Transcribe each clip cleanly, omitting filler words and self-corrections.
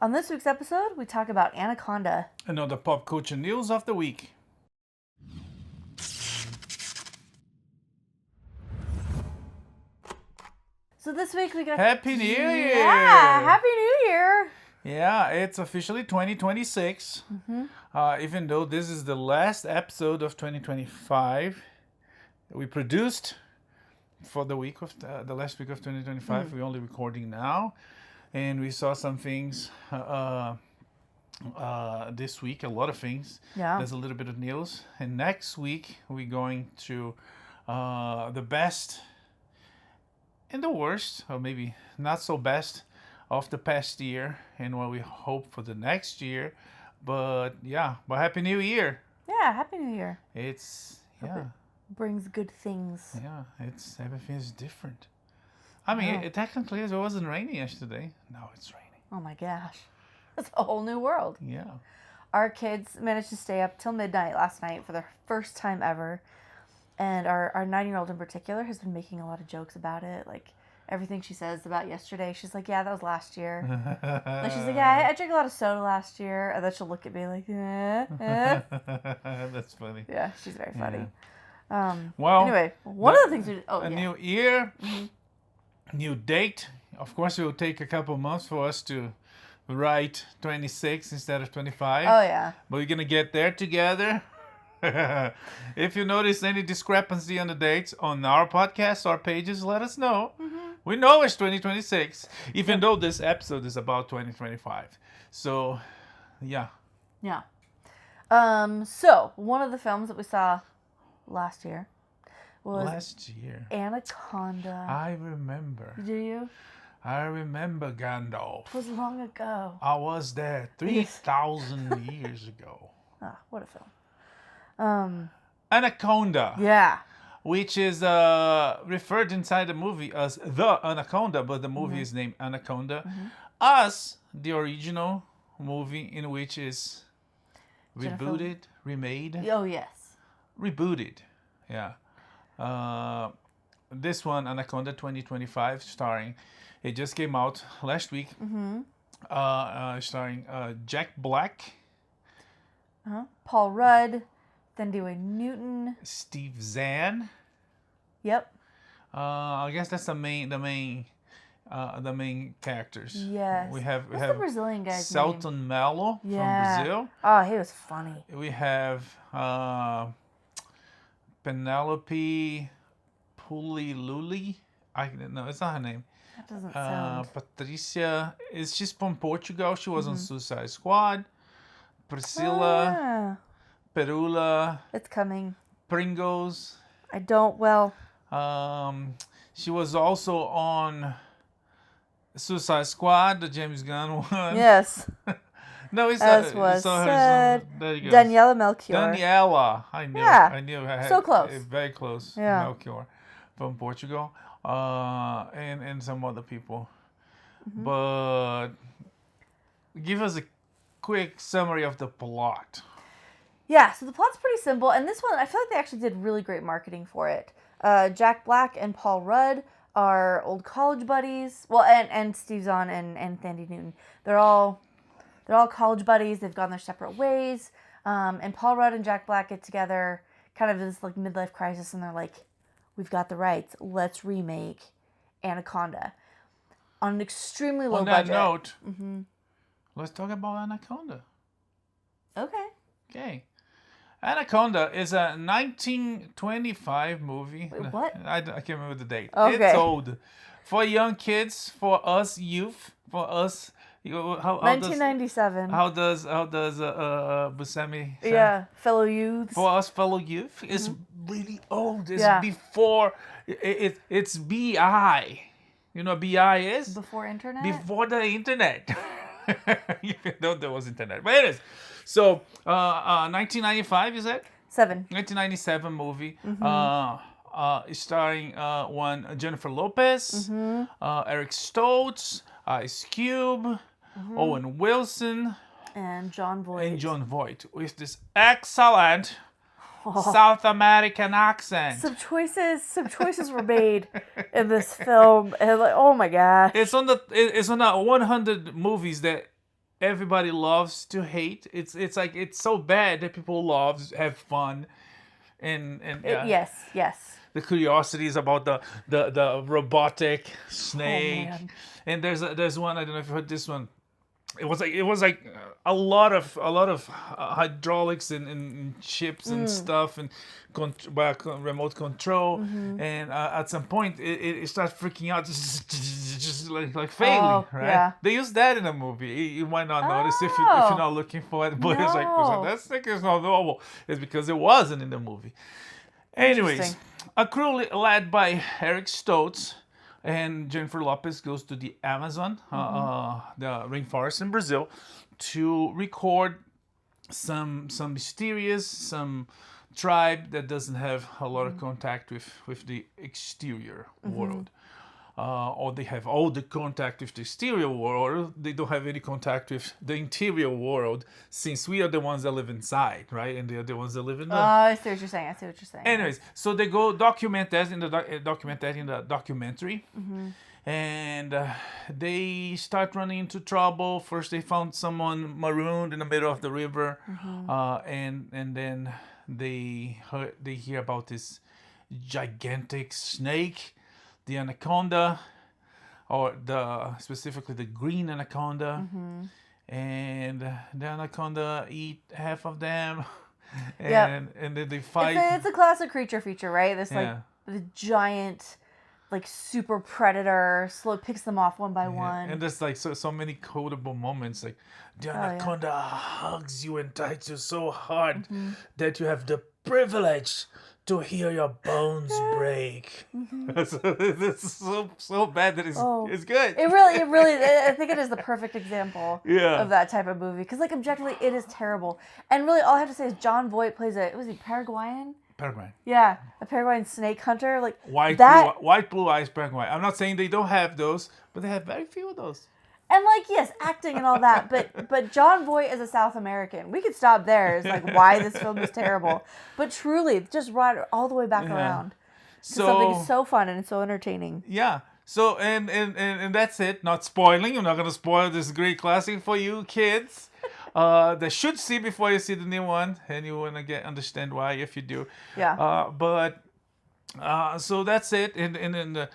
On this week's episode, we talk about Anaconda. Another pop culture news of the week. So this week we got... Happy New Year! Yeah, Happy New Year! Yeah, it's officially 2026. Even though this is the last episode of 2025, we produced for the week of the last week of 2025. We're only recording now, and we saw some things this week. A lot of things. Yeah. There's a little bit of news, and next week we're going to the best and the worst, or maybe not so best, of the past year and what we hope for the next year. But Happy New Year. Yeah, Happy New Year. It's Brings good things. Yeah, everything is different. I mean, it technically it wasn't raining yesterday. Now it's raining. Oh my gosh. It's a whole new world. Yeah. Our kids managed to stay up till midnight last night for their first time ever. And our 9-year-old in particular has been making a lot of jokes about it. Like, everything she says about yesterday, she's like, yeah, that was last year. Like, she's like, yeah, I drank a lot of soda last year. And then she'll look at me like, That's funny. Yeah, she's very funny. Well, anyway, one of the things we did... Oh, new year, new date. Of course, it will take a couple months for us to write 26 instead of 25. Oh, yeah. But we're going to get there together. If you notice any discrepancy on the dates on our podcast or pages, let us know. We know it's 2026, even though this episode is about 2025. So, yeah. Yeah. So, one of the films that we saw last year was Anaconda. I remember. Do you? I remember Gandalf. It was long ago. I was there 3,000 years ago. Ah, what a film. Anaconda. Yeah. Which is referred inside the movie as The Anaconda, but the movie is named Anaconda. As the original movie, in which is rebooted, remade. Oh, yes. Rebooted. Yeah. This one, Anaconda 2025, starring, it just came out last week, starring Jack Black. Paul Rudd. Thandiwe Newton. Steve Zahn. Yep. I guess that's the main characters. Yes. We have the Brazilian guy's Celton name? Mello from Brazil. Oh, he was funny. We have Penelope Puliluli. No, it's not her name. That doesn't sound. Patricia. She's from Portugal. She was on Suicide Squad. Priscilla. Perula. It's coming. Pringles. I don't. Well. She was also on Suicide Squad, the James Gunn one. Yes. No, it's as was said. There you go. Daniela Melchior. Daniela. I knew. Yeah. I knew. I had so close. Very close. Yeah. Melchior from Portugal. And some other people. But give us a quick summary of the plot. Yeah, so the plot's pretty simple, and this one, I feel like they actually did really great marketing for it. Jack Black and Paul Rudd are old college buddies. Well, and Steve Zahn and Thandiwe Newton. They're all college buddies. They've gone their separate ways. And Paul Rudd and Jack Black get together, kind of this like midlife crisis, and they're like, "We've got the rights. Let's remake Anaconda on an extremely low budget." On that note, let's talk about Anaconda. Okay. Anaconda is a 1925 movie. Wait, what? I can't remember the date. Okay. It's old. For young kids, for us youth, for us... How 1997. How does Buscemi say? Yeah, fellow youths. For us fellow youth, it's really old. It's Yeah. before... It's BI. You know what BI is? Before internet? Before the internet. Even though there was internet. But it is. So, 1995, is it? 1997 movie. Starring Jennifer Lopez, Eric Stoltz, Ice Cube, Owen Wilson, and Jon Voight. With this excellent South American accent. Some choices were made in this film, and like, oh my gosh! It's on the 100 movies that everybody loves to hate. It's like it's so bad that people have fun, and Yes. the curiosities about the robotic snake. man. And there's one, I don't know if you heard this one. It was like a lot of hydraulics and chips and stuff and remote control, and at some point it starts freaking out, just like failing, right? Yeah. They use that in a movie. You might not notice if you're not looking for it, but it's like, No. that snake is not normal. It's because it wasn't in the movie. Anyways, Interesting. a crew led by Eric Stoltz and Jennifer Lopez goes to the Amazon, the rainforest in Brazil, to record some mysterious tribe that doesn't have a lot of contact with the exterior world. Or they have all the contact with the exterior world, they don't have any contact with the interior world, since we are the ones that live inside, right? And they are the ones that live in the... I see what you're saying. Anyways, so they go document that in the documentary, and they start running into trouble. First, they found someone marooned in the middle of the river, and then they hear about this gigantic snake, the Anaconda, or specifically the green Anaconda, and the Anaconda eat half of them. And then they fight. It's a classic creature feature, right? This like the giant, like super predator picks them off one by one. And there's like so many quotable moments, like the Anaconda hugs you and tights you so hard that you have the privilege to hear your bones break. It's so bad that it's good. It really, I think it is the perfect example Yeah. of that type of movie. Because, like, objectively, it is terrible. And really, all I have to say is John Voight plays was he Paraguayan? Paraguay. Yeah, a Paraguayan snake hunter. Like, White, blue eyes Paraguay. I'm not saying they don't have those, but they have very few of those. And, like, yes, acting and all that, but John Voight is a South American. We could stop there. It's like why this film is terrible. But truly, just right all the way back around. So something so fun and so entertaining. Yeah. So and that's it. Not spoiling. I'm not gonna spoil this great classic for you kids. That should see before you see the new one, and you wanna understand why if you do. Yeah. So that's it. And then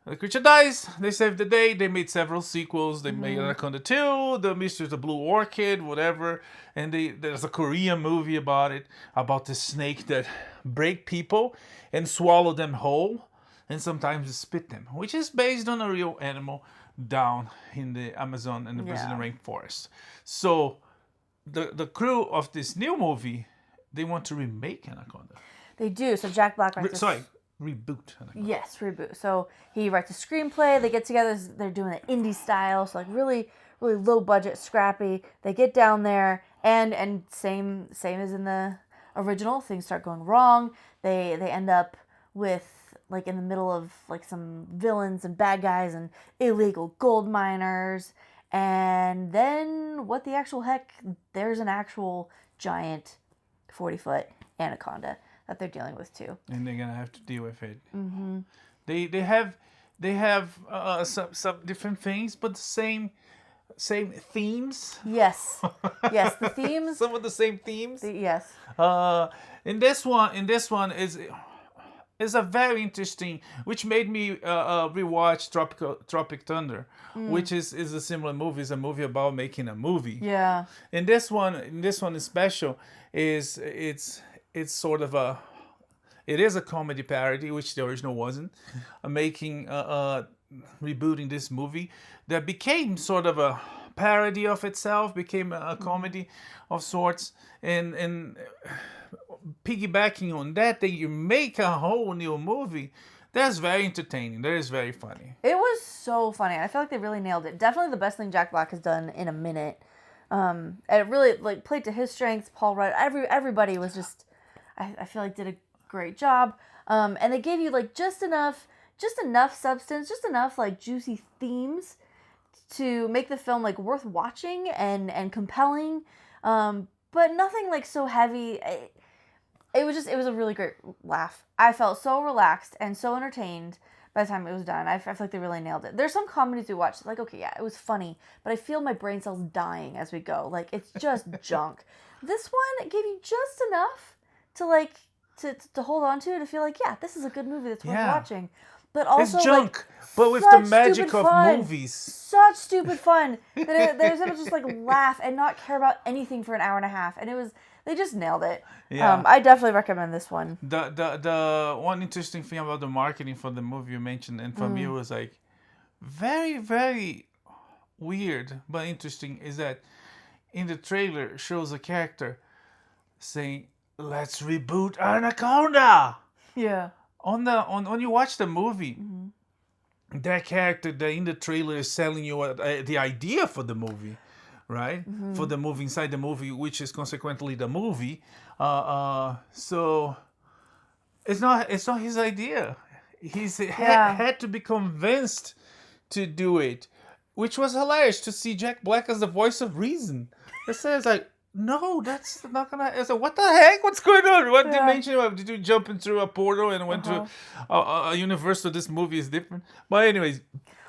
the creature dies. They saved the day. They made several sequels. They made Anaconda 2, The Mystery of the Blue Orchid, whatever. And there's a Korean movie about it, about the snake that break people and swallow them whole, and sometimes spit them, which is based on a real animal down in the Amazon and the Brazilian rainforest. So the crew of this new movie, they want to remake Anaconda. They do. So Jack Black writes reboot Anaconda. Yes, reboot. So he writes a screenplay. They get together. They're doing it indie style. So like really, really low budget, scrappy. They get down there, and same as in the original. Things start going wrong. They end up with like in the middle of like some villains and bad guys and illegal gold miners. And then what the actual heck? There's an actual giant 40-foot anaconda that they're dealing with too. And they're gonna have to deal with it. Mm-hmm. They have some different things, but the same themes. Yes, the themes. Some of the same themes. Yes. In this one is a very interesting, which made me rewatch Tropic Thunder, which is a similar movie. It's a movie about making a movie. Yeah. In this one is special. It's sort of it is a comedy parody, which the original wasn't. Making rebooting this movie that became sort of a parody of itself, became a comedy of sorts, and piggybacking on that, you make a whole new movie. That's very entertaining. That is very funny. It was so funny. I feel like they really nailed it. Definitely the best thing Jack Black has done in a minute. And it really like played to his strengths. Paul Rudd, everybody was just, I feel like did a great job. And they gave you like just enough substance, just enough like juicy themes to make the film like worth watching and compelling. But nothing like so heavy. It was a really great laugh. I felt so relaxed and so entertained by the time it was done. I feel like they really nailed it. There's some comedies we watched, like, okay, yeah, it was funny, but I feel my brain cells dying as we go. Like, it's just junk. This one gave you just enough to, like, to hold on to feel like, yeah, this is a good movie that's worth watching. But also, it's junk, like, but with the magic of movies. Such stupid fun that they was able to just, like, laugh and not care about anything for an hour and a half. And they just nailed it. Yeah. I definitely recommend this one. The one interesting thing about the marketing for the movie you mentioned, and for me was like very, very weird but interesting, is that in the trailer shows a character saying, "Let's reboot Anaconda." Yeah. When you watch the movie, that character that in the trailer is selling you the idea for the movie, right? For the movie inside the movie, which is consequently the movie. So it's not his idea. He's had to be convinced to do it, which was hilarious to see Jack Black as the voice of reason. It says like, no, that's not gonna. It's like, what the heck? What's going on? What dimension? Did you jump into a portal and went to a universe? So this movie is different. But anyways,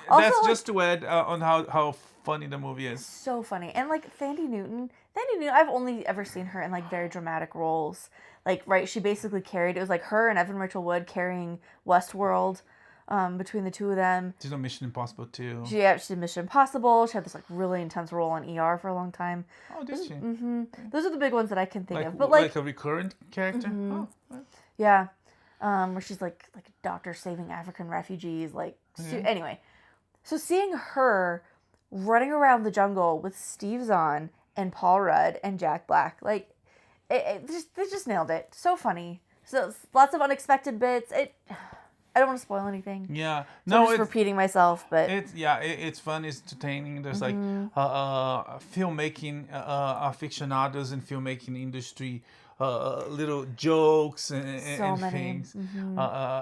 also, that's like, just to add on how funny the movie is. So funny. And like Thandie Newton, I've only ever seen her in like very dramatic roles. Like, right, she basically carried, it was like her and Evan Rachel Wood carrying Westworld. Between the two of them. She's on Mission Impossible too. She did Mission Impossible. She had this like really intense role on ER for a long time. Oh, did she? Mm-hmm. Those are the big ones that I can think of. But like a recurrent character? Oh, right. Yeah. Where she's like a doctor saving African refugees. Like, anyway. So seeing her running around the jungle with Steve Zahn and Paul Rudd and Jack Black, like, they just nailed it. So funny. So lots of unexpected bits. I don't want to spoil anything. Yeah, so I'm just repeating myself, but it's fun. It's entertaining. There's like filmmaking aficionados and filmmaking industry, little jokes and things.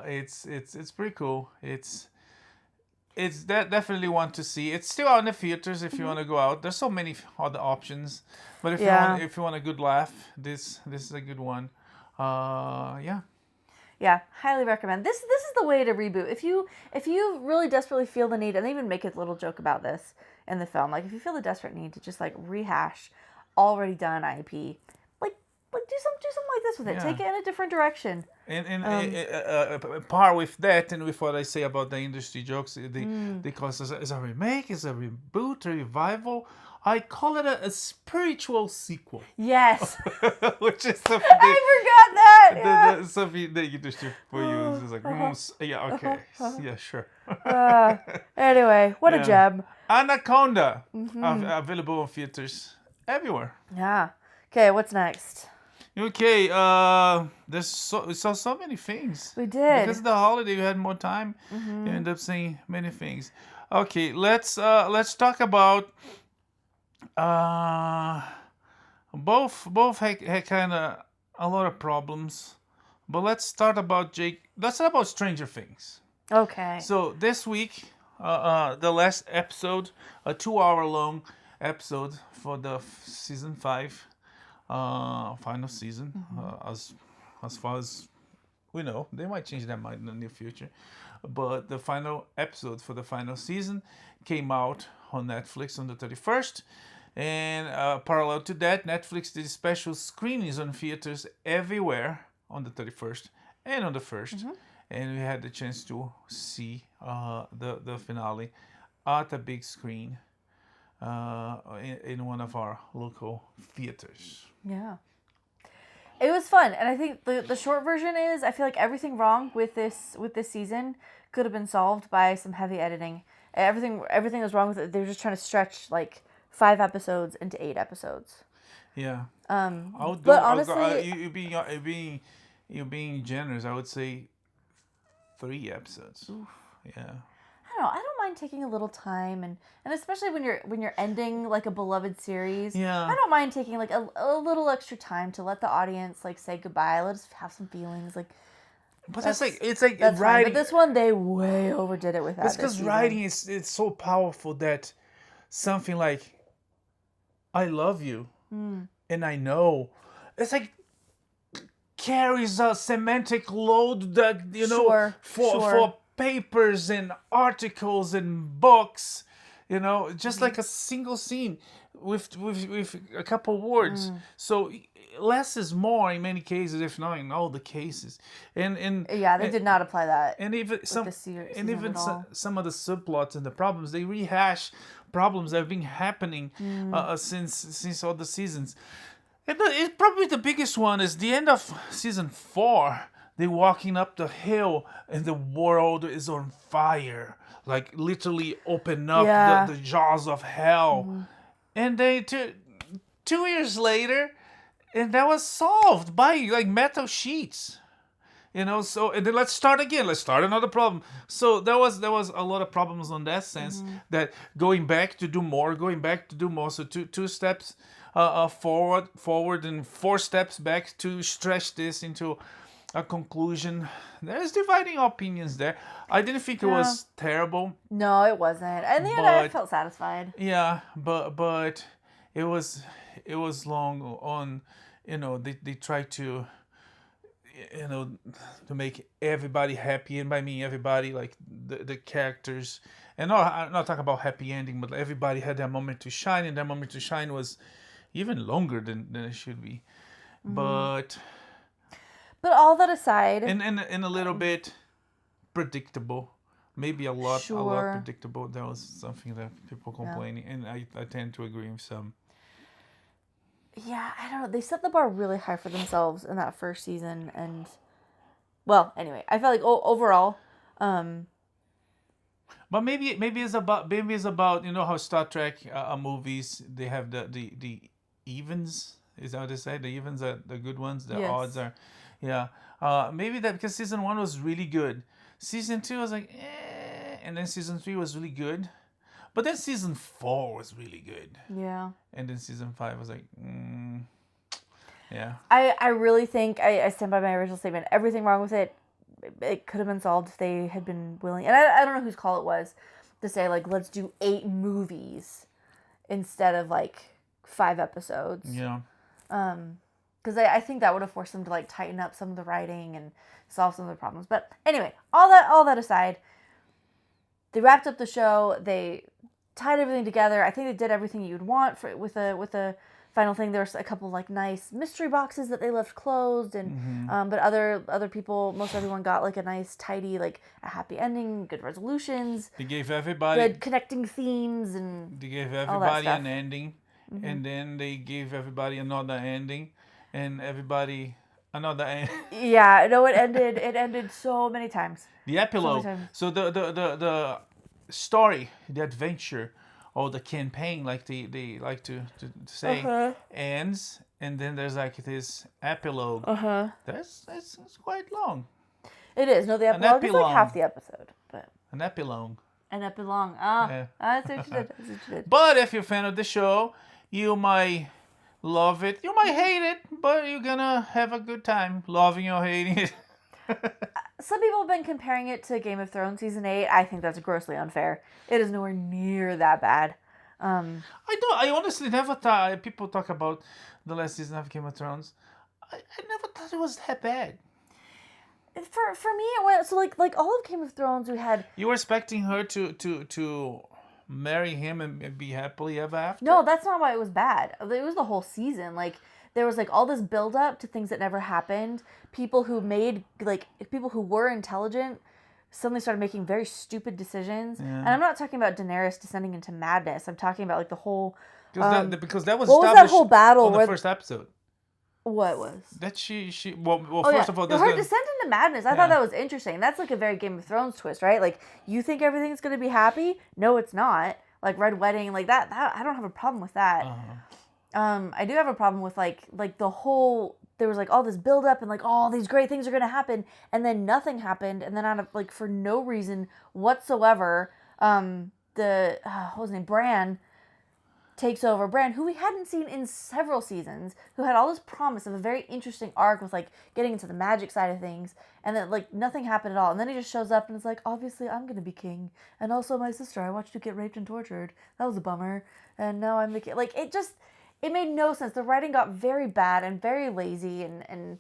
It's pretty cool. It's definitely one to see. It's still out in the theaters if you want to go out. There's so many other options, but if you want a good laugh, this is a good one. Yeah, highly recommend. This is the way to reboot. If you really desperately feel the need, and they even make a little joke about this in the film, like if you feel the desperate need to just like rehash already done IP, like do something like this with it. Take it in a different direction. And par with that, and with what I say about the industry jokes, because it's a remake, it's a reboot, a revival. I call it a spiritual sequel. Yes. Which is something I forgot that. Something the industry will use. It's like, okay. Yeah, sure. Anyway, what a gem. Anaconda. Available in theaters everywhere. Yeah. Okay, what's next? Okay, we saw so many things. We did. Because of the holiday, we had more time. You end up seeing many things. Okay, let's talk about both had kind of a lot of problems, but let's talk about Stranger Things. Okay. So this week, the last episode, a 2-hour long episode for the season 5, final season. As far as we know, they might change their mind in the near future, but the final episode for the final season came out on Netflix on the 31st. And parallel to that, Netflix did special screenings on theaters everywhere on the 31st and on the 1st. And we had the chance to see the finale at a big screen in one of our local theaters. Yeah. It was fun. And I think the short version is, I feel like everything wrong with this season could have been solved by some heavy editing. Everything was wrong with it. They were just trying to stretch like 5 episodes into 8 episodos. Yeah. But honestly, you're being generous. I would say 3 episodes. Oof. Yeah. I don't mind taking a little time, and especially when you're ending like a beloved series. Yeah. I don't mind taking like a little extra time to let the audience like say goodbye. Let us have some feelings. Like, but it's like writing. Fine. But this one they way overdid it with that. It's because writing is so powerful that something like I love you and I know, it's like carries a semantic load that for papers and articles and books, just like a single scene with a couple words. So less is more in many cases, if not in all the cases. And Yeah, they did not apply that. and even some season at all. some of the subplots and the problems, they rehash problems that have been happening since all the seasons. And it's probably the biggest one is the end of season 4. They walking up the hill and the world is on fire, like literally open up the jaws of hell. And they 2 years later, and that was solved by like metal sheets. So and then let's start again. Let's start another problem. So there was a lot of problems on that sense, that going back to do more. So two steps forward, and 4 steps back to stretch this into a conclusion. There's dividing opinions there. I didn't think it was terrible. No, it wasn't. In the end, I felt satisfied. Yeah, but it was long on. They tried to. To make everybody happy, and by me everybody, like the characters, and I'm not talking about happy ending, but everybody had their moment to shine, and that moment to shine was even longer than it should be. But all that aside, and a little bit predictable, maybe a lot predictable. That was something that people complaining, and I tend to agree with some. Yeah, I don't know. They set the bar really high for themselves in that first season, and well, anyway, I felt like overall. But maybe it's about how Star Trek movies, they have the evens. Is that what they say? The evens are the good ones. The odds are, maybe that because season 1 was really good. Season 2 was like, and then season 3 was really good. But then season 4 was really good. Yeah. And then season 5 was like, yeah. I really think I stand by my original statement. Everything wrong with it could have been solved if they had been willing. And I don't know whose call it was to say, like, let's do 8 movies instead of, like, 5 episodes. Yeah. Because I think that would have forced them to, like, tighten up some of the writing and solve some of the problems. But anyway, all that aside, they wrapped up the show. They tied everything together. I think they did everything you'd want with a final thing. There's a couple like nice mystery boxes that they left closed, and but other people, most everyone got like a nice tidy, like a happy ending, good resolutions. They gave everybody good connecting themes, and they gave everybody an ending, and then they gave everybody another ending, and everybody another ending. Yeah, no, it ended so many times. The epilogue. So the story, the adventure, or the campaign, like they like to say, ends, and then there's like this epilogue. That's quite long. It is. No, the epilogue is like half the episode, but an epilogue. An epilogue. That's what you did. But if you're a fan of the show, you might love it. You might hate it, but you're gonna have a good time loving or hating it. Some people have been comparing it to Game of Thrones season 8. I think that's grossly unfair. It is nowhere near that bad. I honestly never thought. People talk about the last season of Game of Thrones. I never thought it was that bad. For me, it went so like all of Game of Thrones. We had. You were expecting her to marry him and be happily ever after? No, that's not why it was bad. It was the whole season. Like, there was like all this build up to things that never happened. People who were intelligent suddenly started making very stupid decisions. Yeah. And I'm not talking about Daenerys descending into madness. I'm talking about like the whole because that was what was that whole battle on the first episode. What was? That she first of all, her descent into madness. I thought that was interesting. That's like a very Game of Thrones twist, right? Like, you think everything's gonna be happy? No, it's not. Like Red Wedding, like that I don't have a problem with that. I do have a problem with like the whole. There was like all this build up and like all these great things are gonna happen, and then nothing happened, and then out of like for no reason whatsoever, what was his name? Bran takes over. Bran, who we hadn't seen in several seasons, who had all this promise of a very interesting arc with like getting into the magic side of things, and then like nothing happened at all. And then he just shows up and is like, obviously I'm gonna be king, and also my sister, I watched you get raped and tortured. That was a bummer. And now I'm the king. Like, it made no sense. The writing got very bad and very lazy, and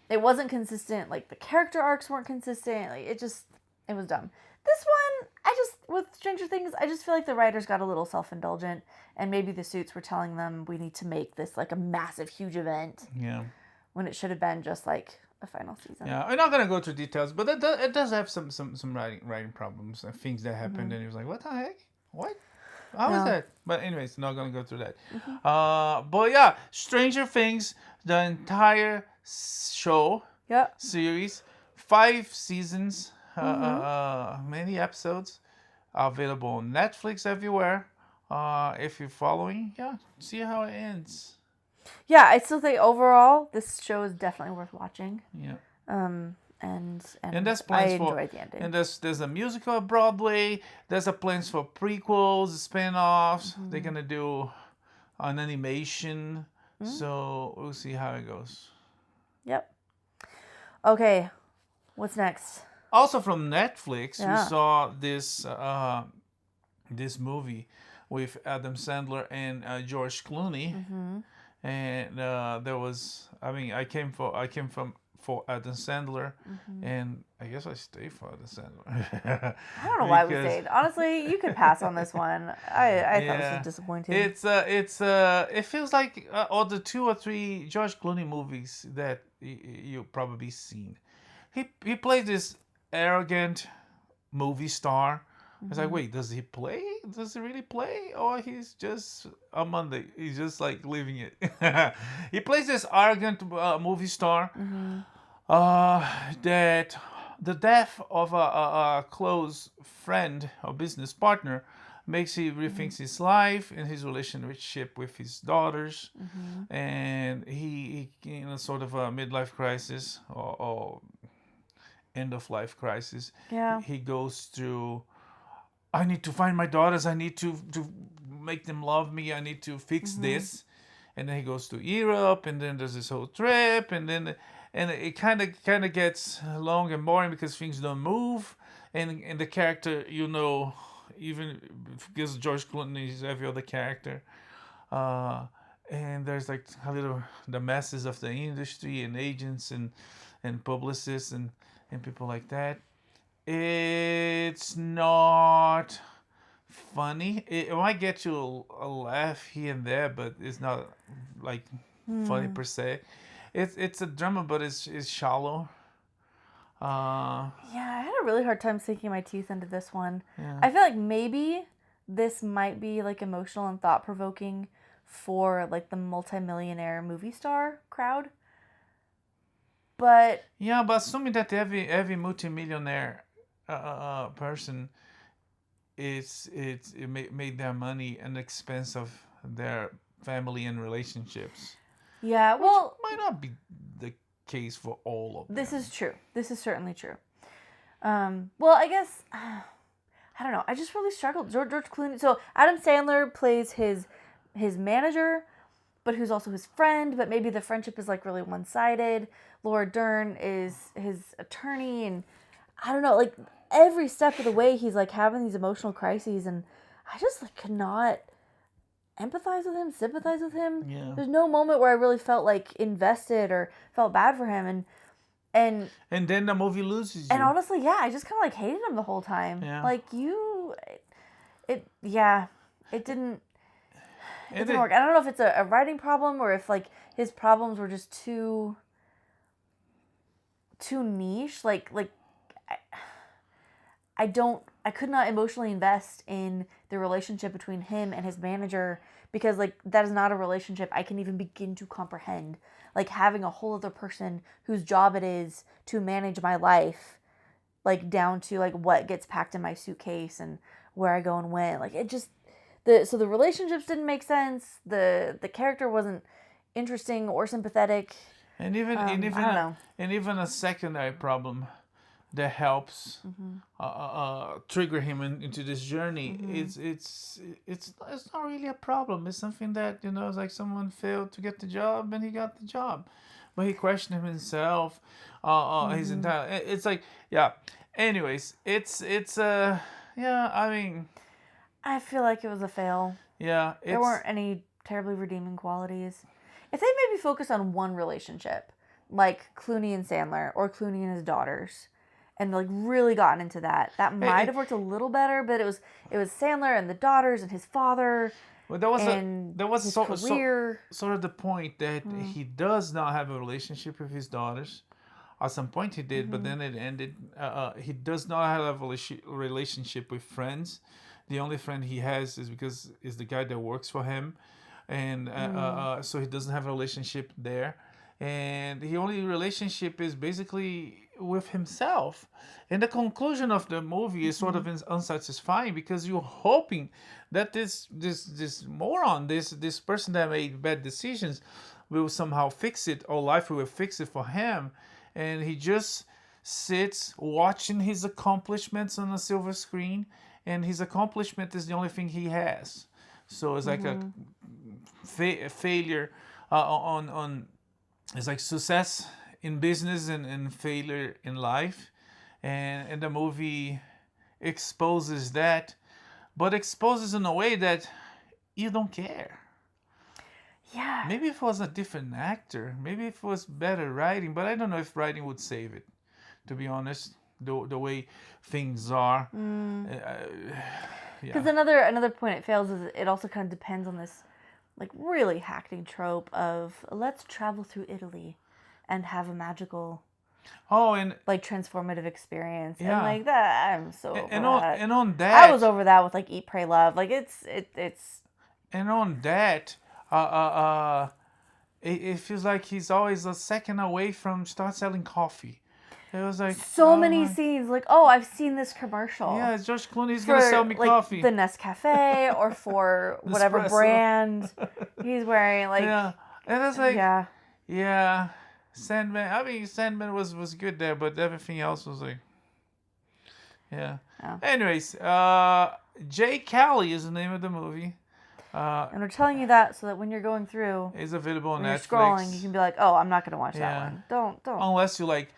it wasn't consistent. Like, the character arcs weren't consistent. Like, it just, It was dumb. This one, with Stranger Things, I just feel like the writers got a little self-indulgent, and maybe the suits were telling them we need to make this like a massive, huge event. Yeah. When it should have been just like a final season. Yeah, I'm not gonna go through details, but it does have some writing problems and things that happened, and he was like, "What the heck? What? How is that?" But anyways, not gonna go through that. But yeah, Stranger Things, the entire show, series, 5 seasons, many episodes, available on Netflix everywhere. If you're following, see how it ends. Yeah, I still think overall this show is definitely worth watching. Yeah. And there's plans I enjoyed the ending. And there's a musical at Broadway. There's a plans for prequels, spin-offs. They're gonna do an animation. So we'll see how it goes. Yep. Okay, what's next? Also from Netflix, we saw this movie with Adam Sandler and George Clooney. And there was, I came for Adam Sandler, and I guess I stayed for Adam Sandler. I don't know why we stayed. Honestly, you could pass on this one. I thought this was disappointing. It feels like all the 2 or 3 George Clooney movies that you've probably seen. He plays this arrogant movie star. It's like, wait, does he play? Does he really play? Or he's just a Monday? He's just like living it. He plays this arrogant movie star that the death of a close friend or business partner makes he rethinks his life and his relationship with his daughters. And he in a sort of a midlife crisis or end of life crisis. Yeah. He goes through, I need to find my daughters. I need to make them love me. I need to fix this. And then he goes to Europe, and then there's this whole trip, and it kind of gets long and boring because things don't move. And the character, even because George Clooney is every other character. And there's like the masses of the industry and agents and publicists and people like that. It's not funny. It might get you a laugh here and there, but it's not like funny per se. It's a drama, but it's shallow. I had a really hard time sinking my teeth into this one. Yeah. I feel like maybe this might be like emotional and thought provoking for like the multimillionaire movie star crowd. But assuming that every multimillionaire person made their money at the expense of their family and relationships. Yeah, well, which might not be the case for all of them. This is true. This is certainly true. Well, I guess I don't know. I just really struggled. George Clooney. So Adam Sandler plays his manager, but who's also his friend. But maybe the friendship is like really one-sided. Laura Dern is his attorney, and I don't know. Like every step of the way, he's like having these emotional crises, and I just like could not empathize with him, sympathize with him. Yeah. There's no moment where I really felt like invested or felt bad for him, and then the movie loses you. And honestly, I just kind of like hated him the whole time. Yeah. Like it didn't work. I don't know if it's a writing problem or if like his problems were just too niche. Like I could not emotionally invest in the relationship between him and his manager because like that is not a relationship I can even begin to comprehend. Like having a whole other person whose job it is to manage my life, like down to like what gets packed in my suitcase and where I go and when. Like it just so the relationships didn't make sense. The character wasn't interesting or sympathetic. And even a secondary problem that helps trigger him into this journey. It's not really a problem. It's something that it's like someone failed to get the job and he got the job, but he questioned himself. His entire. It's like Anyways, it's I mean, I feel like it was a fail. Yeah, there weren't any terribly redeeming qualities. If they maybe focus on one relationship, like Clooney and Sandler, or Clooney and his daughters, and like really gotten into that. That might have worked a little better, but it was Sandler and the daughters and his father. Well, that was his sort career. of the point that he does not have a relationship with his daughters. At some point he did, but then it ended. He does not have a relationship with friends. The only friend he has is the guy that works for him, and so he doesn't have a relationship there. And the only relationship is basically with himself. And the conclusion of the movie is sort of unsatisfying because you're hoping that this moron, this person that made bad decisions, will somehow fix it, or life will fix it for him. And he just sits watching his accomplishments on a silver screen, and his accomplishment is the only thing he has. So it's like a failure on it's like success in business and failure in life, and the movie exposes that, but exposes in a way that you don't care. Yeah. Maybe if it was a different actor, maybe if it was better writing, but I don't know if writing would save it, to be honest, the way things are. Because another point it fails is it also kind of depends on this like really hackneyed trope of let's travel through Italy and have a magical like transformative experience. And like that I'm so over that. And on that I was over that with like Eat, Pray, Love. Like it's and on that it feels like he's always a second away from start selling coffee. It was like so many scenes like, oh, I've seen this commercial. Yeah, George Clooney's gonna sell me like, coffee. The Nescafe or for whatever Espresso. Brand he's wearing. Like and it's like Sandman. I mean, Sandman was good there, but everything else was like Anyways, Jay Callie is the name of the movie. And we're telling you that so that when you're going through, it's available on Netflix. You're scrolling, you can be like, oh, I'm not gonna watch that one. Don't. Unless you like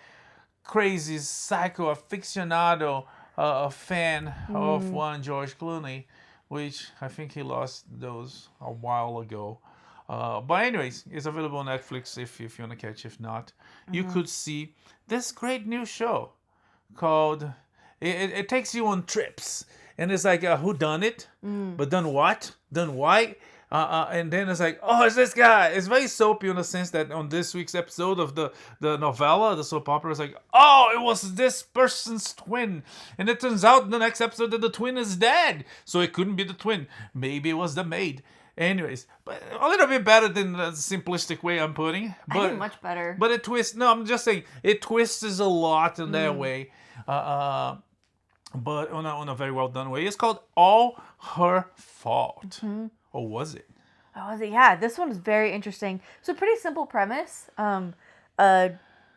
crazy psycho aficionado a fan of one George Clooney, which I think he lost those a while ago. But anyways, it's available on Netflix if you want to catch. If not, you could see this great new show called it takes you on trips, and it's like who done it, but done what, done why. And then it's like, oh, it's this guy. It's very soapy in the sense that on this week's episode of the novella, the soap opera, is like, oh, it was this person's twin. And it turns out in the next episode that the twin is dead. So it couldn't be the twin. Maybe it was the maid. Anyways, but a little bit better than the simplistic way I'm putting. But, I think much better. But it twists. No, I'm just saying it twists a lot in that way. But on a very well done way. It's called All Her Fault. Or was it? Oh, was it? Yeah, this one is very interesting. So pretty simple premise. A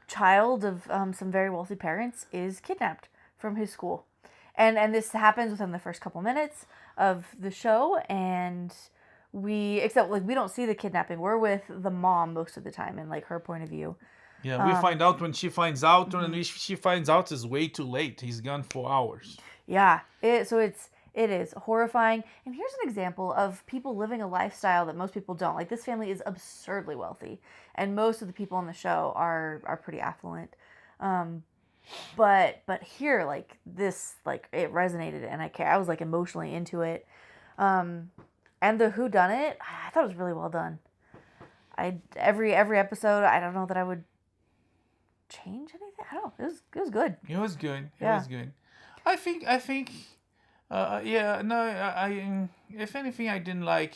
child of some very wealthy parents is kidnapped from his school. And this happens within the first couple minutes of the show, and we don't see the kidnapping. We're with the mom most of the time and like her point of view. Yeah, we find out when she finds out, and she finds out it's way too late. He's gone for hours. Yeah, it is horrifying. And here's an example of people living a lifestyle that most people don't. Like, this family is absurdly wealthy, and most of the people on the show are pretty affluent. But here, like, this, like, it resonated, and I was like emotionally into it. And the whodunit, I thought it was really well done. Every episode, I don't know that I would change anything. I don't know. It was good. It was good. It Yeah. was good. I think. If anything, I didn't like.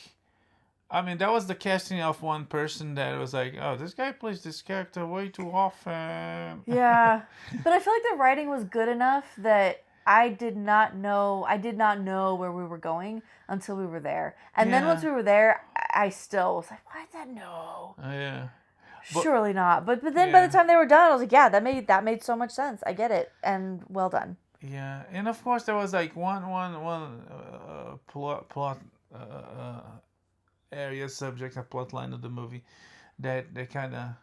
I mean, that was the casting of one person that was like, oh, this guy plays this character way too often. Yeah, but I feel like the writing was good enough that I did not know where we were going until we were there. And then once we were there, I still was like, why is that no? Yeah. Surely not. But then by the time they were done, I was like, yeah, that made so much sense. I get it, and well done. Yeah, and of course there was like one plot area subject, a plot line of the movie that kind of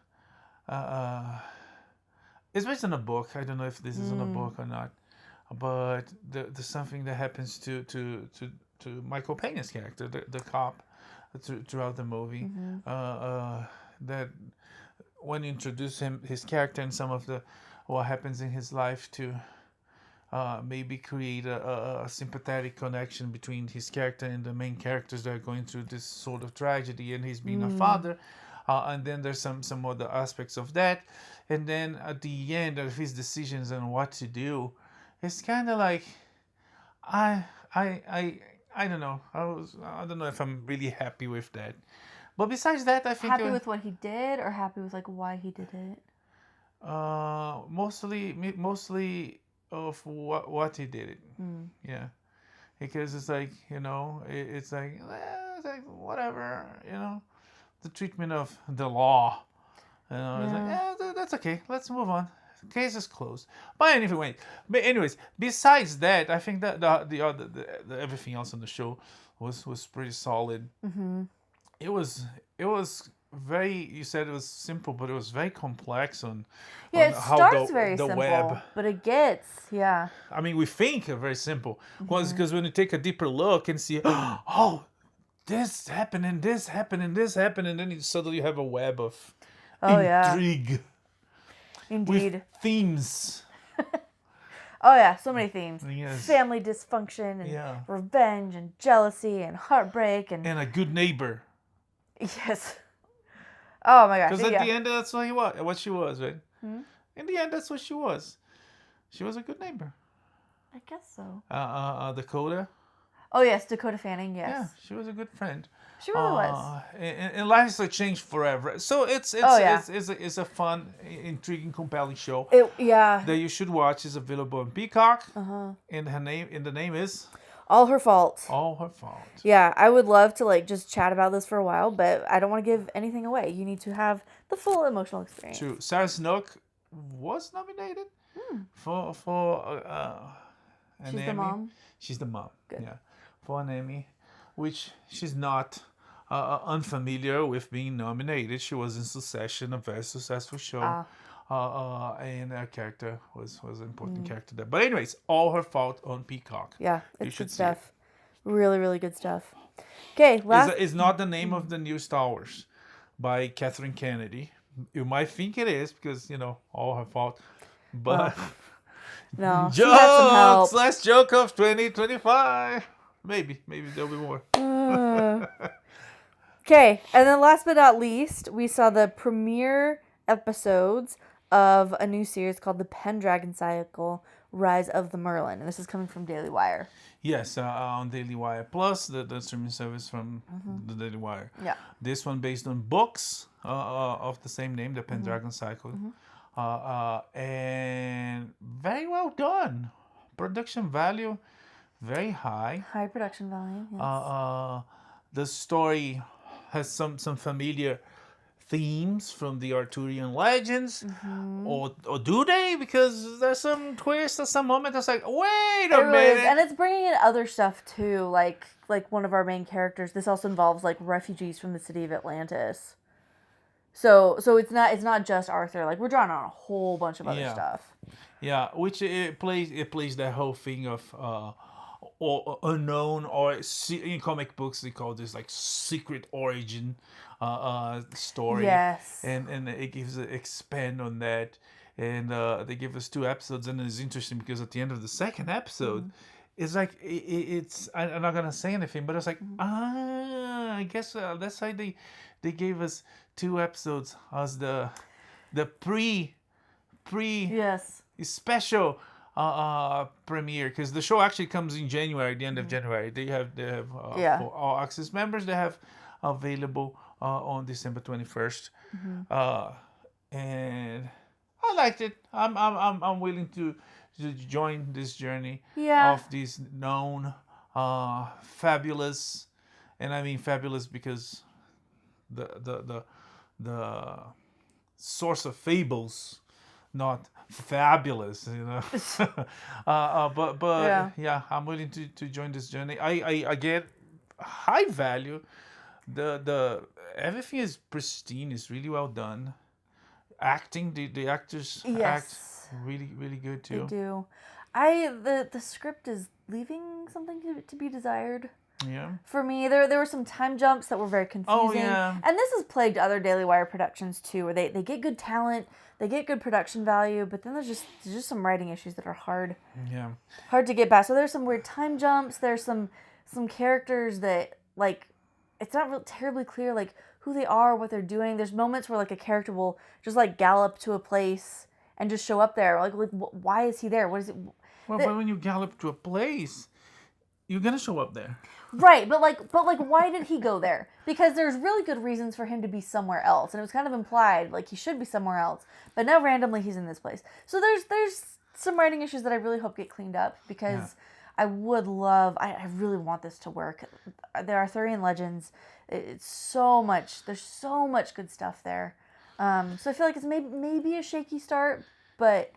it's based on a book. I don't know if this is in a book or not, but there's something that happens to Michael Pena's character, the cop, throughout the movie. That when you introduce his character and some of the what happens in his life to maybe create a sympathetic connection between his character and the main characters that are going through this sort of tragedy, and he's being a father. And then there's some other aspects of that, and then at the end of his decisions on what to do, it's kind of like I don't know. I don't know if I'm really happy with that. But besides that, I think Happy with what he did, or happy with like why he did it? Mostly of what he did it. Yeah, because it's like it's like whatever, the treatment of the law. It's like that's okay. Let's move on. Case is closed. But anyways, besides that, I think that the everything else on the show was pretty solid. It was very. You said it was simple, but it was very complex on it how starts very the simple, web. but it gets I mean, we think very simple because when you take a deeper look and see, oh, this happened and this happened and this happened, and then you suddenly have a web of intrigue. Indeed. With themes. So many themes. Yes. Family dysfunction and revenge and jealousy and heartbreak and a good neighbor. Yes. Oh my gosh. Because at the end, that's what she was, right? In the end, that's what she was. She was a good neighbor. I guess so. Dakota. Oh yes, Dakota Fanning. Yes. Yeah, she was a good friend. She really was. And life's like changed forever. So it's a fun, intriguing, compelling show. That you should watch. Is available on Peacock. And the name is All Her Fault. All Her Fault. Yeah, I would love to just chat about this for a while, but I don't want to give anything away. You need to have the full emotional experience. True. Sarah Snook was nominated for an She's Emmy. the mom. She's the mom. Good. Yeah, for an Emmy, which she's not unfamiliar with being nominated. She was in Succession, a very successful show. And her character was an important character there. But anyways, All Her Fault on Peacock. Yeah, it's good stuff. Really, really good stuff. Okay, It's not the name of the new Star Wars by Kathleen Kennedy. You might think it is because, All Her Fault. But no, she had some help. Last joke of 2025. Maybe there'll be more. Okay, and then last but not least, we saw the premiere episodes of a new series called The Pendragon Cycle, Rise of the Merlin. And this is coming from Daily Wire. Yes, on Daily Wire Plus, the streaming service from the Daily Wire. Yeah. This one based on books of the same name, The Pendragon Cycle. And very well done. Production value, very high. High production value, yes. The story has some familiar themes from the Arthurian legends, or do they? Because there's some twist at some moment that's like, wait a minute. And it's bringing in other stuff too, like one of our main characters. This also involves refugees from the city of Atlantis. So it's not just Arthur. We're drawing on a whole bunch of other stuff. Yeah, which it plays that whole thing of or unknown, or in comic books they call this secret origin story. Yes. And it gives expand on that, and they give us 2 episodes, and it's interesting because at the end of the second episode, it's like it's I'm not gonna say anything, but it's like I guess that's why they gave us 2 episodes as the pre special premiere, because the show actually comes in January, the end of January. They have for all access members, they have available on December 21st. And I liked it. I'm willing to join this journey of these known fabulous, and I mean fabulous because the source of fables, not fabulous, but I'm willing to join this journey. I get high value. The everything is pristine. It's really well done. Acting, the actors act really, really good too. They do. The script is leaving something to be desired. Yeah. For me, there were some time jumps that were very confusing. Oh, yeah. And this has plagued other Daily Wire productions too, where they get good talent, they get good production value, but then there's just some writing issues that are hard to get past. So there's some weird time jumps. There's some characters that, like, it's not really terribly clear, like, who they are, what they're doing. There's moments where, like, a character will just, like, gallop to a place and just show up there. Like why is he there? What is it? Well, but when you gallop to a place, you're gonna show up there. Right, but why did he go there? Because there's really good reasons for him to be somewhere else, and it was kind of implied like he should be somewhere else. But now randomly he's in this place. So there's some writing issues that I really hope get cleaned up, because I would love. I really want this to work. The Arthurian Legends, it's so much. There's so much good stuff there. So I feel like it's maybe a shaky start, but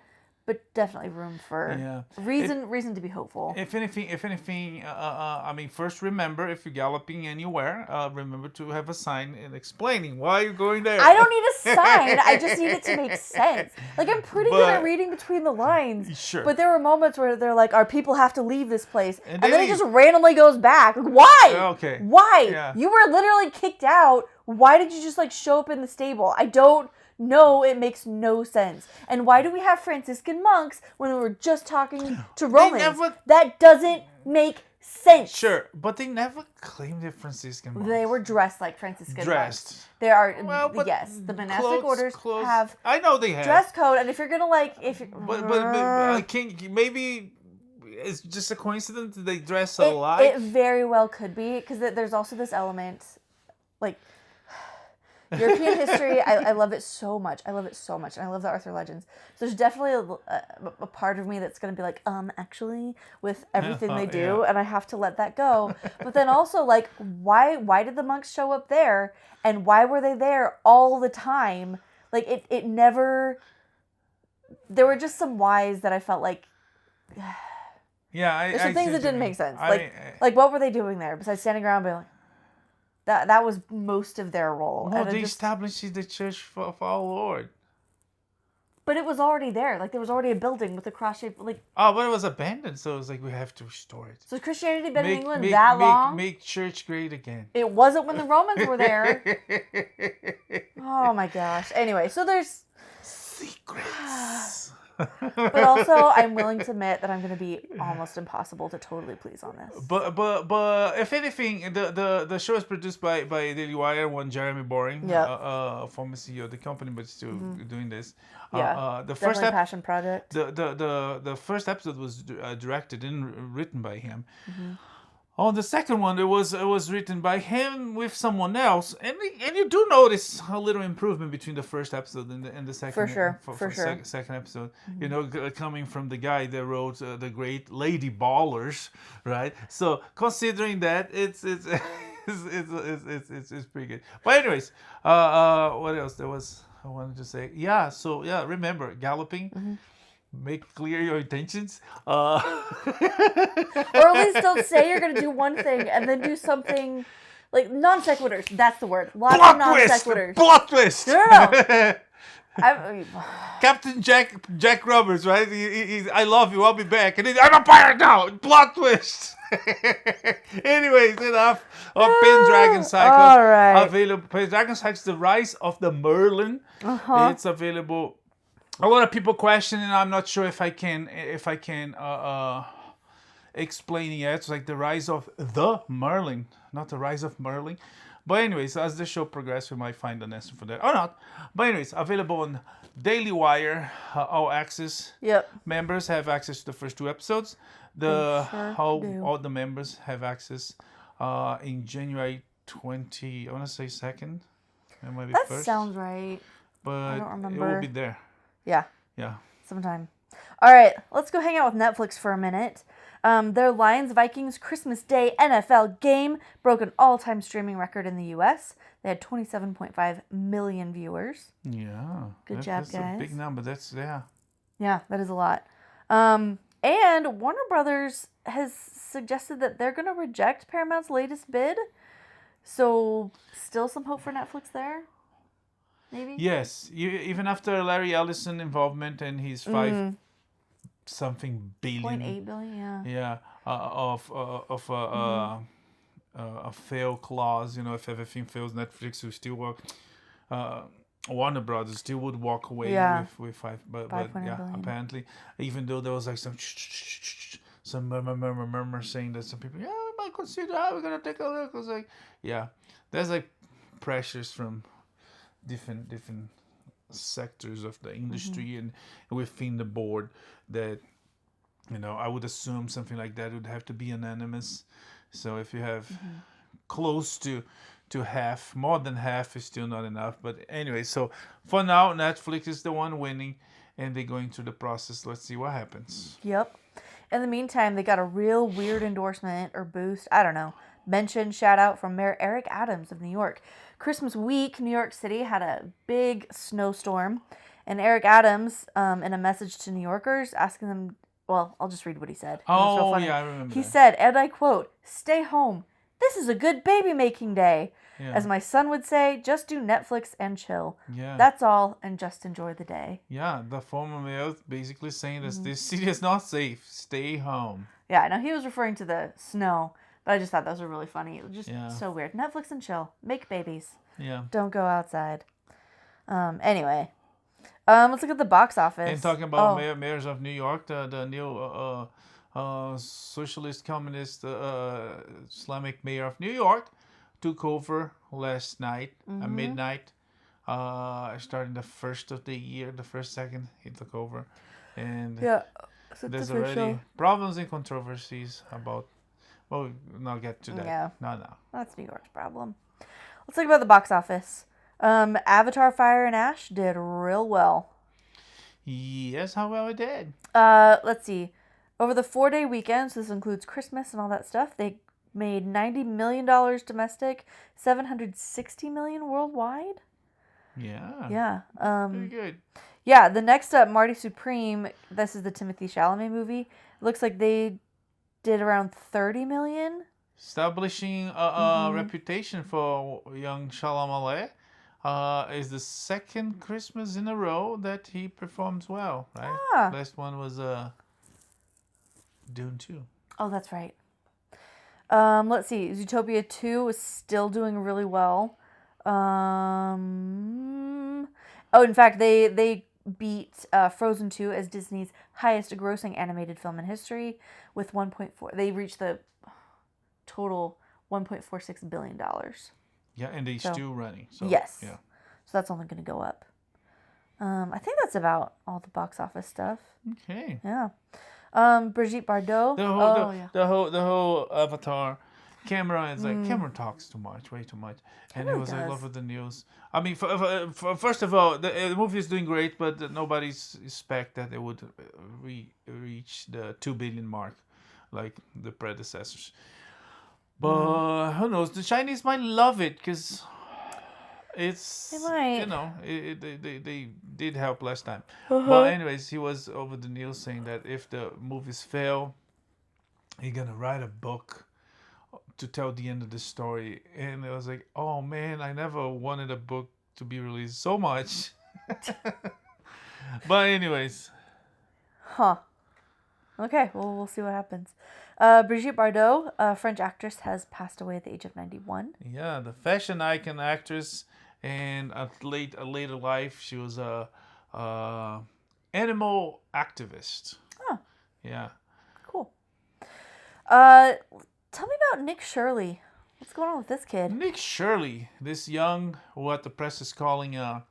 definitely room for reason to be hopeful. If anything, I mean, first remember, if you're galloping anywhere, remember to have a sign explaining why you're going there. I don't need a sign. I just need it to make sense. Like, I'm pretty good at reading between the lines. Sure. But there were moments where they're like, our people have to leave this place. And then he just randomly goes back. Like, why? Okay. Why? Yeah. You were literally kicked out. Why did you just, like, show up in the stable? I don't know. It makes no sense. And why do we have Franciscan monks when we were just talking to Romans? That doesn't make sense. Sure, but they never claimed they're Franciscan monks. They were dressed like Franciscan monks. There are, the monastic orders have. I know they have dress code, and if you're gonna but maybe it's just a coincidence that they dress alike. It very well could be, because there's also this element, like, European history. I love it so much. And I love the Arthur Legends. So there's definitely a part of me that's going to be like, actually, with everything they do, and I have to let that go. But then also, like, why did the monks show up there, and why were they there all the time? Like, it never. There were just some whys that I felt like. There's some things that didn't make sense. Like, what were they doing there besides standing around being like. That was most of their role. No, they established the church for our Lord. But it was already there. Like, there was already a building with a cross-shaped, like... Oh, but it was abandoned, so it was like, we have to restore it. So Christianity been in England that long? Make church great again. It wasn't when the Romans were there. Oh, my gosh. Anyway, so there's... Secrets. But also, I'm willing to admit that I'm going to be almost impossible to totally please on this. But if anything, the show is produced by Daily Wire, one Jeremy Boring, former CEO of the company, but still doing this. The first passion project. The first episode was directed and written by him. Mm-hmm. On the second one, it was written by him with someone else, and you do notice a little improvement between the first episode and the second. For sure. Second episode, mm-hmm. Coming from the guy that wrote the great Lady Ballers, right? So considering that, it's pretty good. But anyways, what else there was I wanted to say? Yeah. So remember galloping. Mm-hmm. Make clear your intentions. Or at least don't say you're going to do one thing and then do something like non sequiturs. That's the word. Lots of non sequiturs. Plot twist. No. Captain Jack Roberts, right? He's, I love you. I'll be back. And I'm a pirate now. Plot twist. Anyways, enough of Pendragon Cycles. All right. Available. Pendragon Cycles: The Rise of the Merlin. Uh-huh. It's available. A lot of people question, and I'm not sure if I can explain it yet. It's like the rise of the Merlin, not the rise of Merlin. But anyways, as the show progresses, we might find an answer for that or not. But anyways, available on Daily Wire, all access. Yep. Members have access to the first 2 episodes. All the members have access in January 20. I want to say 2nd. It might be that 1st. Sounds right. But I don't remember. It will be there. Yeah. Sometime. All right, let's go hang out with Netflix for a minute. Their Lions-Vikings Christmas Day NFL game broke an all-time streaming record in the U.S. They had 27.5 million viewers. Yeah. Good job, that's guys. That's a big number. Yeah, that is a lot. And Warner Brothers has suggested that they're going to reject Paramount's latest bid. So, still some hope for Netflix there? Maybe? Yes, even after Larry Ellison involvement and his 5-something billion. 0.8 billion, Yeah, of a fail clause. If everything fails, Netflix will still work. Warner Brothers still would walk away with five, but yeah, billion. apparently, even though there was like some murmur saying that some people, we might consider, we're gonna take a look. I was like, there's like pressures from different sectors of the industry and within the board that I would assume something like that would have to be unanimous. So if you have close to half, more than half is still not enough. But anyway, so for now, Netflix is the one winning, and they're going through the process. Let's see what happens. Yep. In the meantime, they got a real weird endorsement or boost, I don't know, mention, shout out from Mayor Eric Adams of New York. Christmas week, New York City had a big snowstorm, and Eric Adams, in a message to New Yorkers, asking them, well, I'll just read what he said. Oh, yeah, I remember He that. said, and I quote, "Stay home. This is a good baby-making day. Yeah. As my son would say, just do Netflix and chill. Yeah. That's all, and just enjoy the day." Yeah, the former mayor basically saying that this city is not safe. Stay home. Yeah, I know he was referring to the snow, but I just thought those were really funny. It was just so weird. Netflix and chill. Make babies. Yeah. Don't go outside. Anyway, let's look at the box office. And talking about mayors of New York, the new socialist, communist, Islamic mayor of New York took over last night at midnight. Starting the first of the year, the second he took over, and there's already problems and controversies about. Well, we'll not get to that. Yeah. No. That's New York's problem. Let's talk about the box office. Avatar: Fire and Ash did real well. Yes, how well it did. Let's see. Over the 4-day weekend, so this includes Christmas and all that stuff, they made $90 million domestic, $760 million worldwide. Yeah. Yeah. Very good. Yeah, the next up, Marty Supreme, this is the Timothée Chalamet movie. Looks like they did around $30 million. Establishing a reputation for young Chalamet. Is the second Christmas in a row that he performs well, right? Ah. Last one was Dune 2. Oh, that's right. Let's see. Zootopia 2 is still doing really well. In fact, they beat Frozen 2 as Disney's highest grossing animated film in history with 1.4. They reached the total $1.46 billion. Yeah, and they're still running. So, yes. Yeah. So that's only going to go up. I think that's about all the box office stuff. Okay. Yeah. Brigitte Bardot. The whole Avatar. Cameron is like, Cameron talks too much, way too much. And it was like, love of the news. I mean, first of all, the movie is doing great, but nobody's expect that it would reach the 2 billion mark like the predecessors. But who knows? The Chinese might love it because it's, they might. They did help last time. But anyways, he was over the news saying that if the movies fail, he's going to write a book to tell the end of the story. And I was like, oh man, I never wanted a book to be released so much. But anyways. Huh. Okay, well, we'll see what happens. Brigitte Bardot, a French actress, has passed away at the age of 91. Yeah, the fashion icon actress, and at later life, she was a animal activist. Oh. Yeah. Cool. Tell me about Nick Shirley. What's going on with this kid? Nick Shirley, this young, what the press is calling a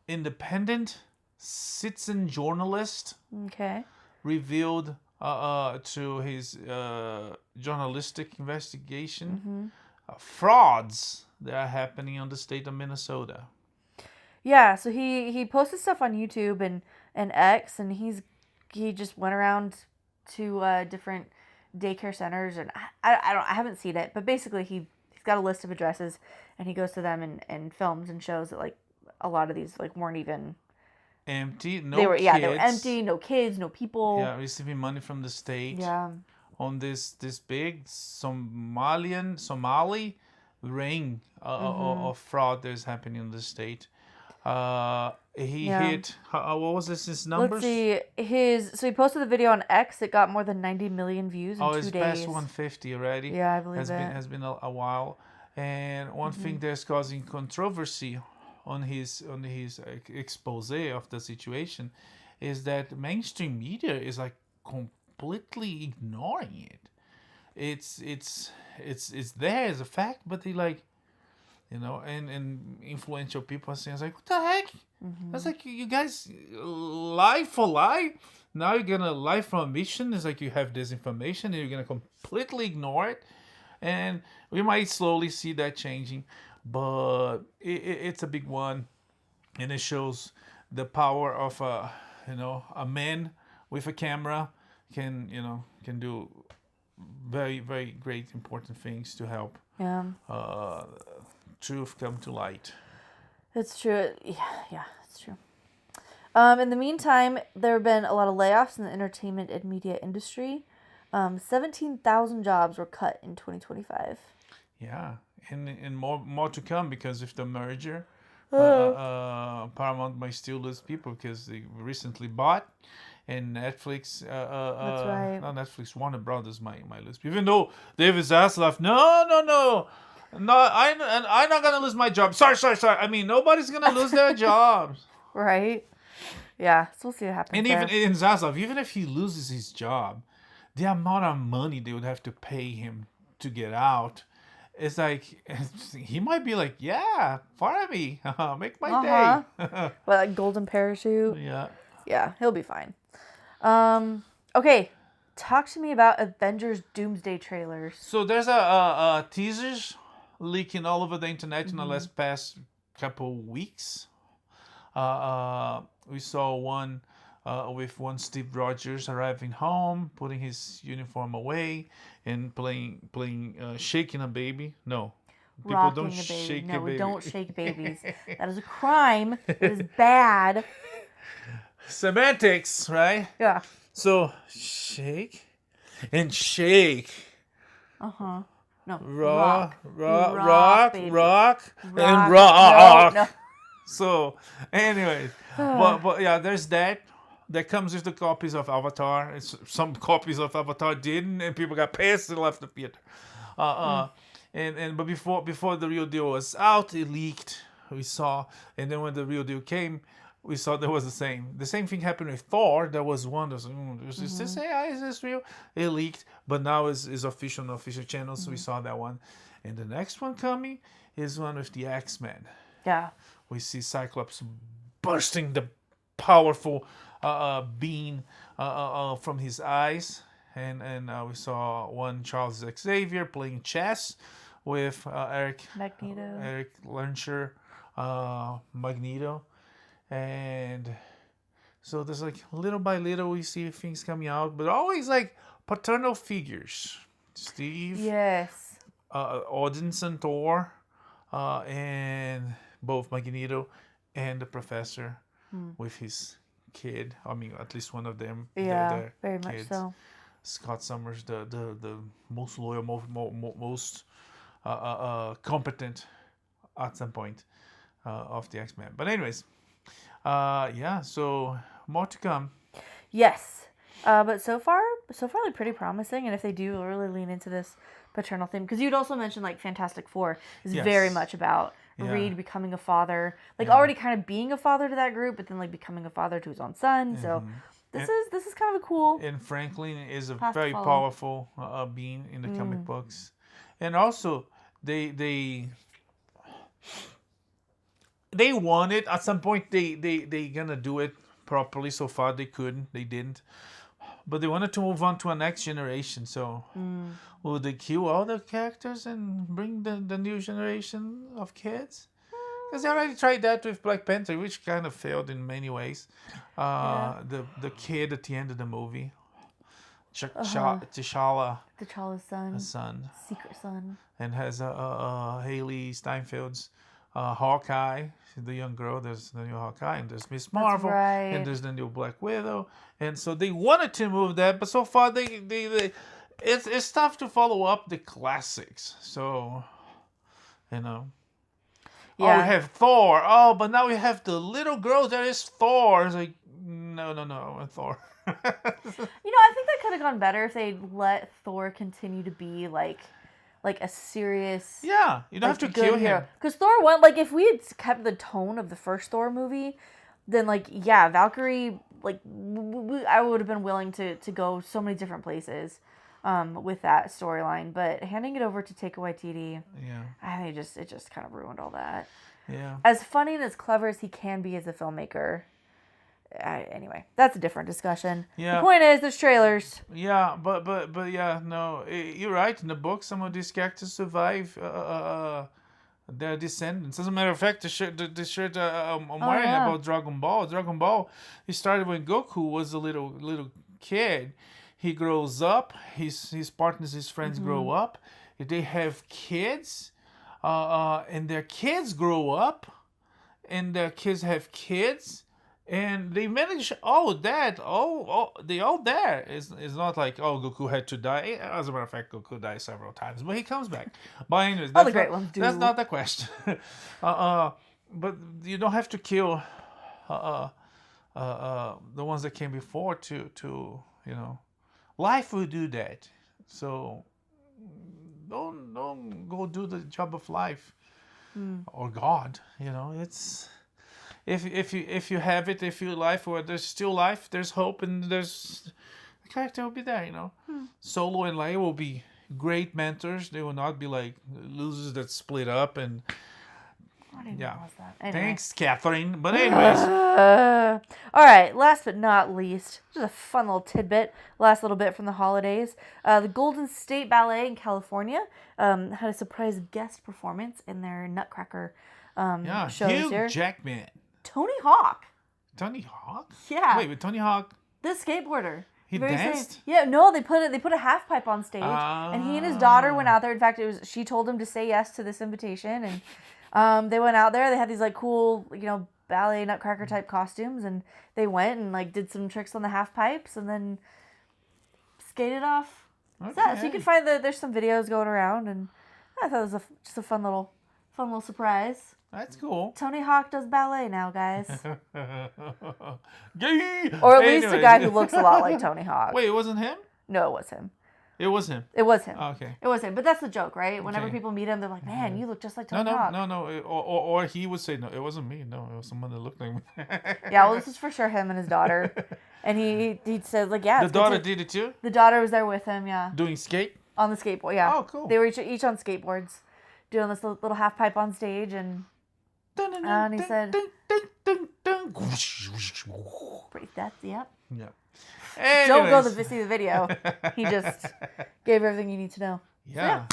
independent citizen journalist. Okay. Revealed to his journalistic investigation frauds that are happening on the state of Minnesota. Yeah, so he posted stuff on YouTube and X, and he just went around to different daycare centers, and I haven't seen it, but basically he's got a list of addresses, and he goes to them and films and shows that like a lot of these like weren't even empty. They were empty, no kids, no people. Yeah, receiving money from the state. Yeah. On this big Somali ring of fraud that is happening in the state. He Yeah. hit. What was this? His Let's numbers? see. So he posted the video on X. It got more than 90 million views in 2 it's days. past 150 already. Yeah, I believe Has been a while. And one thing that's causing controversy on his expose of the situation is that mainstream media is like completely ignoring it. It's there as a fact, but they like, and influential people are saying, it's like, what the heck? That's like, you guys lie for lie. Now you're gonna lie from a mission. It's like you have this information and you're gonna completely ignore it. And we might slowly see that changing, but it's a big one, and it shows the power of a man with a camera can do very, very great important things to help Yeah. truth come to light. It's true. Yeah, it's true. In the meantime, there have been a lot of layoffs in the entertainment and media industry. 17,000 jobs were cut in 2025. Yeah, and more to come because of the merger. Paramount might still lose people because they recently bought, and Netflix. That's right. Not Netflix. Warner Brothers might lose people. Even though David Zaslav, no, I'm not gonna lose my job. Sorry. I mean, nobody's gonna lose their jobs. Right? Yeah, so we'll see what happens. And there. even in Zaslav, even if he loses his job, the amount of money they would have to pay him to get out, it's like he might be like, yeah, fire me, make my day. What, like golden parachute? Yeah. Yeah, he'll be fine. Okay, talk to me about Avengers Doomsday trailers. So there's a teasers leaking all over the internet in the last past couple weeks. We saw one with one Steve Rogers arriving home, putting his uniform away, and playing shaking a baby. No, people Rocking don't a baby. shake No, a we baby. don't shake babies. That is a crime. It is bad. Semantics, right? Yeah. So shake and shake. No. Rock, baby. and rock. No. So, anyways, but yeah, there's that. That comes with the copies of Avatar. Some copies of Avatar didn't, and people got pissed and left the theater. But before the real deal was out, it leaked. We saw, and then when the real deal came, we saw there was the same thing happened with Thor. There was one that was, is this AI? Is this real? It leaked, but now is official on the official channel, so we saw that one. And the next one coming is one with the X-Men. Yeah. We see Cyclops bursting the powerful beam from his eyes, and we saw one Charles Xavier playing chess with Eric Lernscher, Magneto, and so there's like little by little we see things coming out, but always like paternal figures. Steve, Yes. Odinson, Thor, and both Magneto and the Professor with his kid. I mean, at least one of them. Yeah, very kids. much so. Scott Summers, the most loyal, most competent at some point of the X-Men. But anyways, so more to come. Yes. But so far like pretty promising, and if they do really lean into this paternal theme, because you'd also mentioned like Fantastic Four is very much about Reed becoming a father, like already kind of being a father to that group, but then like becoming a father to his own son. So this is kind of a cool. And Franklin is a path to very follow. powerful being in the comic books, and also they wanted at some point they gonna do it properly. So far they didn't. But they wanted to move on to a next generation, so will they kill all the characters and bring the new generation of kids? Because they already tried that with Black Panther, which kind of failed in many ways. The kid at the end of the movie, T'Challa's son, secret son, and has Haley Steinfeld's Hawkeye, the young girl. There's the new Hawkeye, and there's Miss Marvel, and there's the new Black Widow. And so they wanted to move that, but so far it's tough to follow up the classics. So, Oh, we have Thor. Oh, but now we have the little girl that is Thor. It's like, no, I want Thor. I think that could have gone better if they let Thor continue to be like a serious. Yeah, you don't have to kill him. Because Thor went if we had kept the tone of the first Thor movie, then Valkyrie, I would have been willing to go so many different places, with that storyline. But handing it over to Taika Waititi, I think it just kind of ruined all that. Yeah. As funny and as clever as he can be as a filmmaker. Anyway, that's a different discussion. Yeah. The point is, there's trailers. Yeah, but yeah, no, you're right. In the book, some of these characters survive their descendants. As a matter of fact, the shirt I'm wearing about Dragon Ball. Dragon Ball, it started when Goku was a little kid. He grows up. His partners, his friends grow up. They have kids, and their kids grow up, and their kids have kids. And they manage all of that. They all there. It's not like, Goku had to die. As a matter of fact, Goku dies several times, but he comes back. But anyways, all the great ones do. That's not the question. But you don't have to kill the ones that came before to life will do that. So don't go do the job of life or God. It's. If you have it, if you life or there's still life, there's hope, and the character will be there. Solo and Leia will be great mentors. They will not be like losers that split up and. I didn't realize that. Anyway. Thanks, Catherine. But anyways. All right. Last but not least, just a fun little tidbit. Last little bit from the holidays. The Golden State Ballet in California had a surprise guest performance in their Nutcracker show this year. Hugh Jackman. Tony Hawk. Tony Hawk? Yeah. Wait, but Tony Hawk. The skateboarder. He danced? Yeah, no, they put a half pipe on stage, and he and his daughter went out there. In fact, she told him to say yes to this invitation, and they went out there. They had these cool, ballet Nutcracker type costumes, and they went and did some tricks on the half pipes, and then skated off. Okay. So you can find there's some videos going around, and I thought it was just a fun little surprise. That's cool. Tony Hawk does ballet now, guys. Gay! Or at least a guy who looks a lot like Tony Hawk. Wait, it wasn't him? No, it was him. It was him. It was him. Oh, okay. It was him. But that's the joke, right? Whenever people meet him, they're like, man, you look just like Tony Hawk. No. Or he would say, no, it wasn't me. No, it was someone that looked like me. Yeah, well, this is for sure him and his daughter. And he said, yeah. The daughter did it too? The daughter was there with him, yeah. Doing skate? On the skateboard, yeah. Oh, cool. They were each on skateboards, doing this little half pipe on stage, and he said, that's, yep. Yeah. Anyways. Don't go see the video. He just gave everything you need to know. Yeah.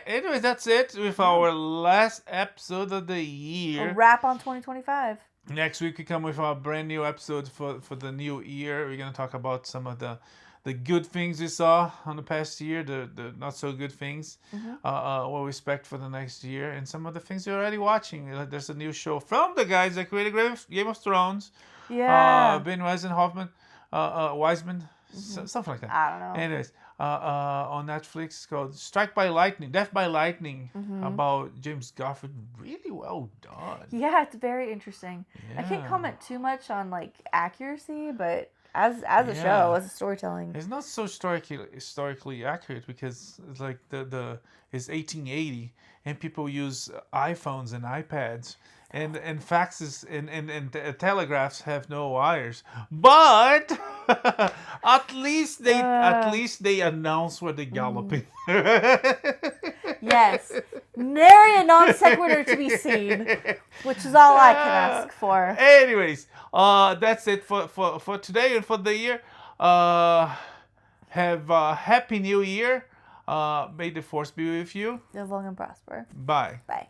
Anyways, that's it with our last episode of the year. A wrap on 2025. Next week we come with our brand new episode for the new year. We're going to talk about some of the good things we saw on the past year, the not so good things, what we expect for the next year, and some of the things you're already watching. There's a new show from the guys that created Game of Thrones. Yeah. Ben Wiseman, something like that. I don't know. Anyways, on Netflix called Death by Lightning, about James Garfield. Really well done. Yeah, it's very interesting. Yeah. I can't comment too much on accuracy, but as a show, as a storytelling, it's not so historically accurate because it's like it's 1880 and people use iPhones and iPads. And faxes and telegraphs have no wires, but at least they announce where they're galloping. Yes, nary a non sequitur to be seen, which is all I can ask for. Anyways, that's it for today and for the year. Have a happy new year. May the force be with you. Live long and prosper. Bye. Bye.